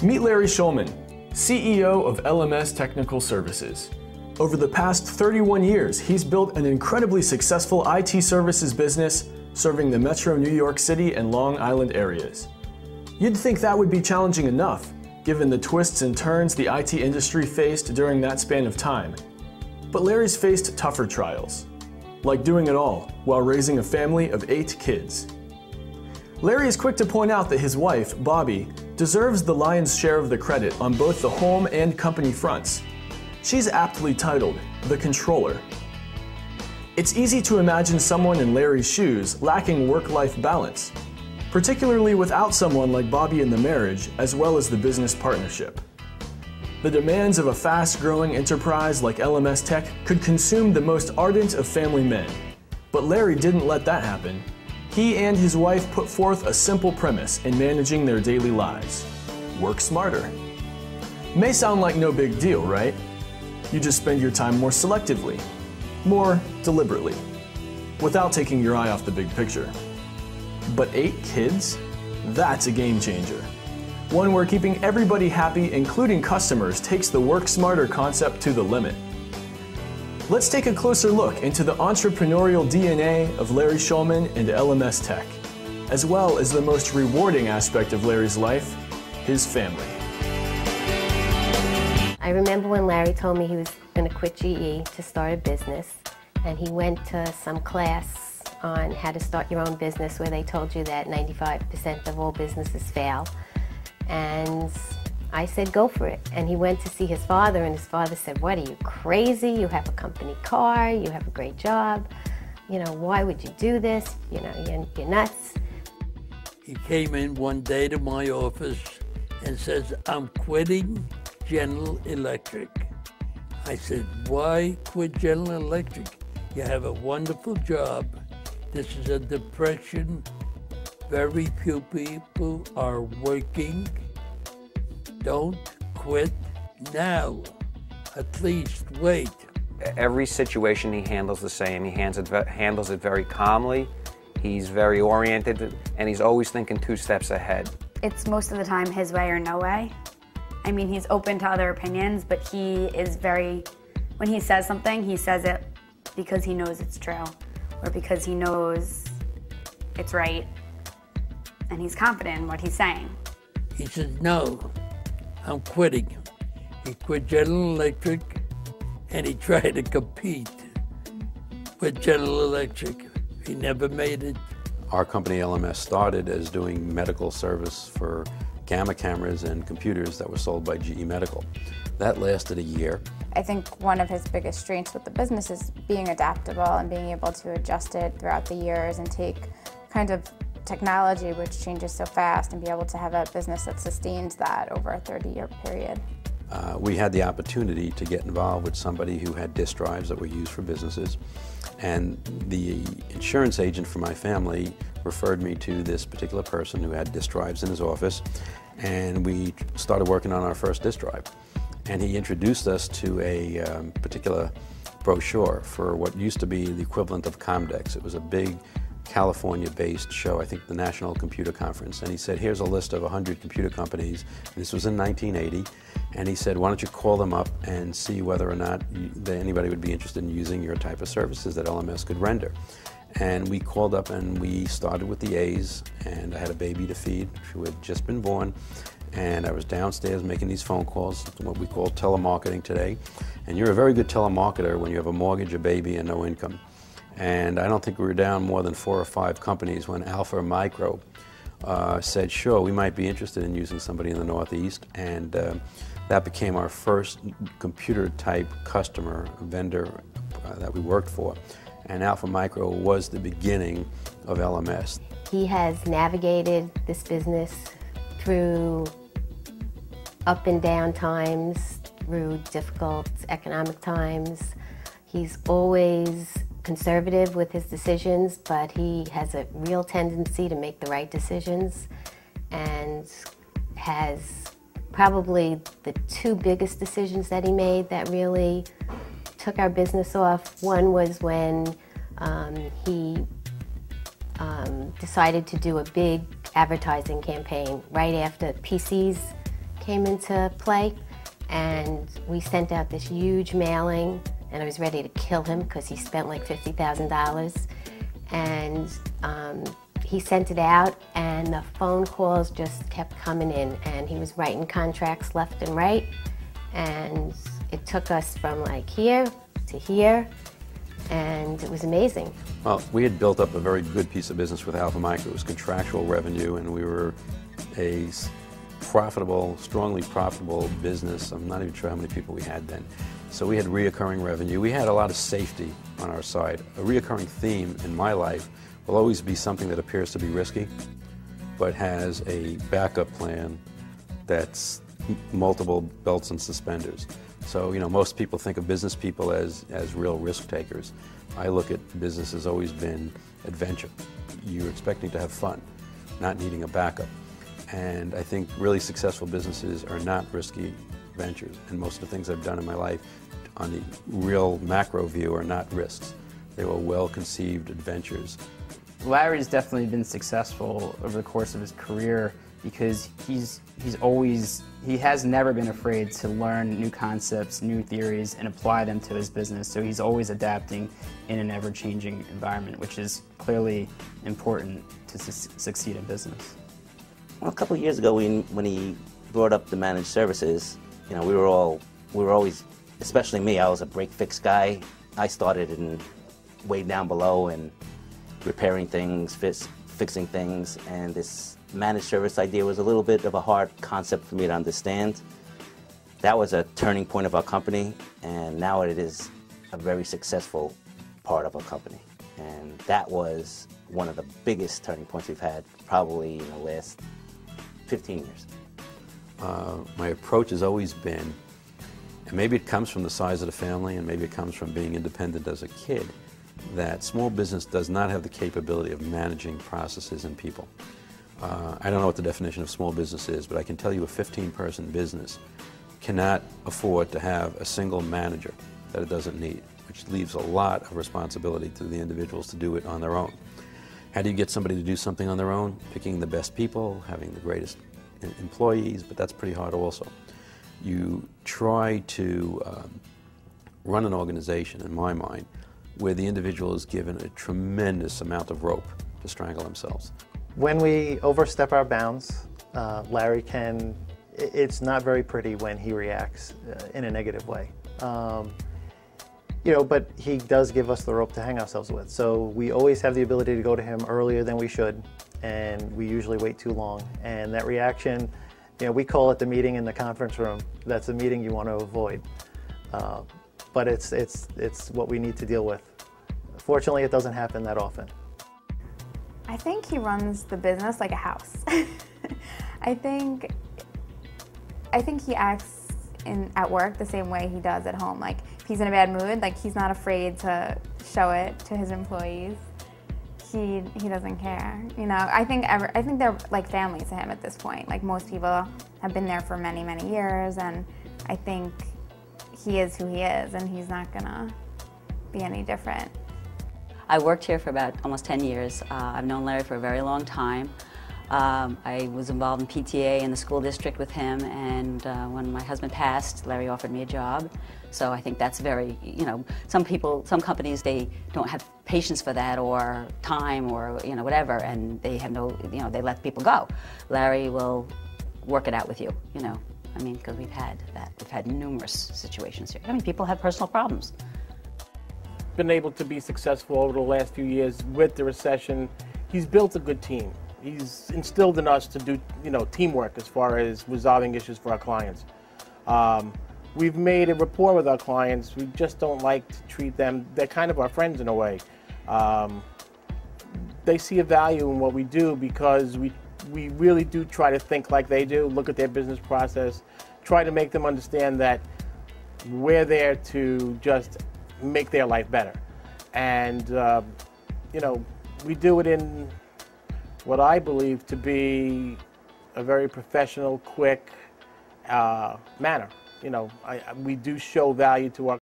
Meet Larry Shulman, CEO of LMS Technical Services. Over the past 31 years, he's built an incredibly successful IT services business serving the Metro New York City and Long Island areas. You'd think that would be challenging enough, given the twists and turns the IT industry faced during that span of time. But Larry's faced tougher trials, like doing it all while raising a family of 8 kids. Larry is quick to point out that his wife, Bobby, deserves the lion's share of the credit on both the home and company fronts. She's aptly titled the controller. It's easy to imagine someone in Larry's shoes lacking work-life balance, particularly without someone like Bobby in the marriage as well as the business partnership. The demands of a fast-growing enterprise like LMS Tech could consume the most ardent of family men. But Larry didn't let that happen. He and his wife put forth a simple premise in managing their daily lives: work smarter. May sound like no big deal, right? You just spend your time more selectively, more deliberately, without taking your eye off the big picture. But 8 kids? That's a game changer. One where keeping everybody happy, including customers, takes the work smarter concept to the limit. Let's take a closer look into the entrepreneurial DNA of Larry Shulman and LMS Tech, as well as the most rewarding aspect of Larry's life, his family. I remember when Larry told me he was going to quit GE to start a business, and he went to some class on how to start your own business where they told you that 95% of all businesses fail. And I said, go for it. And he went to see his father, and his father said, what, are you crazy? You have a company car, you have a great job. You know, why would you do this? You know, you're nuts. He came in one day to my office and says, I'm quitting General Electric. I said, why quit General Electric? You have a wonderful job. This is a depression. Very few people are working. Don't quit now. At least wait. Every situation he handles the same. He handles it very calmly. He's very oriented, and he's always thinking 2 steps ahead. It's most of the time his way or no way. I mean, he's open to other opinions, but he is when he says something, he says it because he knows it's true, or because he knows it's right, and he's confident in what he's saying. He says, no, I'm quitting. He quit General Electric, and he tried to compete with General Electric. He never made it. Our company, LMS, started as doing medical service for gamma cameras and computers that were sold by GE Medical. That lasted a year. I think one of his biggest strengths with the business is being adaptable and being able to adjust it throughout the years and take kind of technology which changes so fast and be able to have a business that sustains that over a 30-year period. We had the opportunity to get involved with somebody who had disk drives that were used for businesses, and the insurance agent for my family referred me to this particular person who had disk drives in his office, and we started working on our first disk drive. And he introduced us to a particular brochure for what used to be the equivalent of Comdex. It was a big California-based show, I think the National Computer Conference, and he said, here's a list of 100 computer companies. This was in 1980, and he said, why don't you call them up and see whether or not anybody would be interested in using your type of services that LMS could render. And we called up and we started with the A's, and I had a baby to feed who had just been born, and I was downstairs making these phone calls, what we call telemarketing today. And you're a very good telemarketer when you have a mortgage, a baby, and no income. And I don't think we were down more than 4 or 5 companies when Alpha Micro said, sure, we might be interested in using somebody in the Northeast. And that became our first computer-type customer vendor that we worked for. And Alpha Micro was the beginning of LMS. He has navigated this business through up and down times, through difficult economic times. He's always conservative with his decisions, but he has a real tendency to make the right decisions, and has probably the 2 biggest decisions that he made that really took our business off. One was when he decided to do a big advertising campaign right after PCs came into play, and we sent out this huge mailing, and I was ready to kill him because he spent like $50,000. And he sent it out, and the phone calls just kept coming in, and he was writing contracts left and right, and it took us from like here to here, and it was amazing. Well, we had built up a very good piece of business with Alpha Micro. It was contractual revenue, and we were a profitable, strongly profitable business. I'm not even sure how many people we had then. So we had reoccurring revenue. We had a lot of safety on our side. A reoccurring theme in my life will always be something that appears to be risky, but has a backup plan that's multiple belts and suspenders. So, you know, most people think of business people as real risk takers. I look at business as always been adventure. You're expecting to have fun, not needing a backup. And I think really successful businesses are not risky ventures. And most of the things I've done in my life on the real macro view are not risks. They were well-conceived adventures. Larry's definitely been successful over the course of his career because he has never been afraid to learn new concepts, new theories, and apply them to his business. So he's always adapting in an ever-changing environment, which is clearly important to succeed in business. Well, a couple of years ago, when he brought up the managed services, you know, we were always, especially me, I was a break-fix guy. I started in way down below and repairing things, fixing things, and this managed service idea was a little bit of a hard concept for me to understand. That was a turning point of our company, and now it is a very successful part of our company. And that was one of the biggest turning points we've had probably in the last 15 years. My approach has always been, and maybe it comes from the size of the family and maybe it comes from being independent as a kid, that small business does not have the capability of managing processes and people. I don't know what the definition of small business is, but I can tell you a 15-person business cannot afford to have a single manager that it doesn't need, which leaves a lot of responsibility to the individuals to do it on their own. How do you get somebody to do something on their own? Picking the best people, having the greatest employees, but that's pretty hard also. You try to run an organization, in my mind, where the individual is given a tremendous amount of rope to strangle themselves. When we overstep our bounds, Larry it's not very pretty when he reacts in a negative way. You know, but he does give us the rope to hang ourselves with. So we always have the ability to go to him earlier than we should, and we usually wait too long. And that reaction, you know, we call it the meeting in the conference room. That's a meeting you want to avoid. But it's what we need to deal with. Fortunately, it doesn't happen that often. I think he runs the business like a house. I think he acts at work the same way he does at home. Like, if he's in a bad mood, like, he's not afraid to show it to his employees. He doesn't care. You know, I think they're like family to him at this point. Like, most people have been there for many, many years, and I think he is who he is, and he's not gonna be any different. I worked here for about almost 10 years. I've known Larry for a very long time. I was involved in PTA in the school district with him, and when my husband passed, Larry offered me a job. So I think that's very, you know, some companies, they don't have patience for that or time or, you know, whatever, and they have no, you know, they let people go. Larry will work it out with you, you know. I mean, because we've had that. We've had numerous situations here. I mean, people have personal problems. Been able to be successful over the last few years with the recession. He's built a good team. He's instilled in us to do, you know, teamwork as far as resolving issues for our clients. We've made a rapport with our clients. We just don't like to treat them, they're kind of our friends in a way. They see a value in what we do because we really do try to think like they do, look at their business process, try to make them understand that we're there to just make their life better. And, you know, we do it in what I believe to be a very professional, quick manner. You know, we do show value to our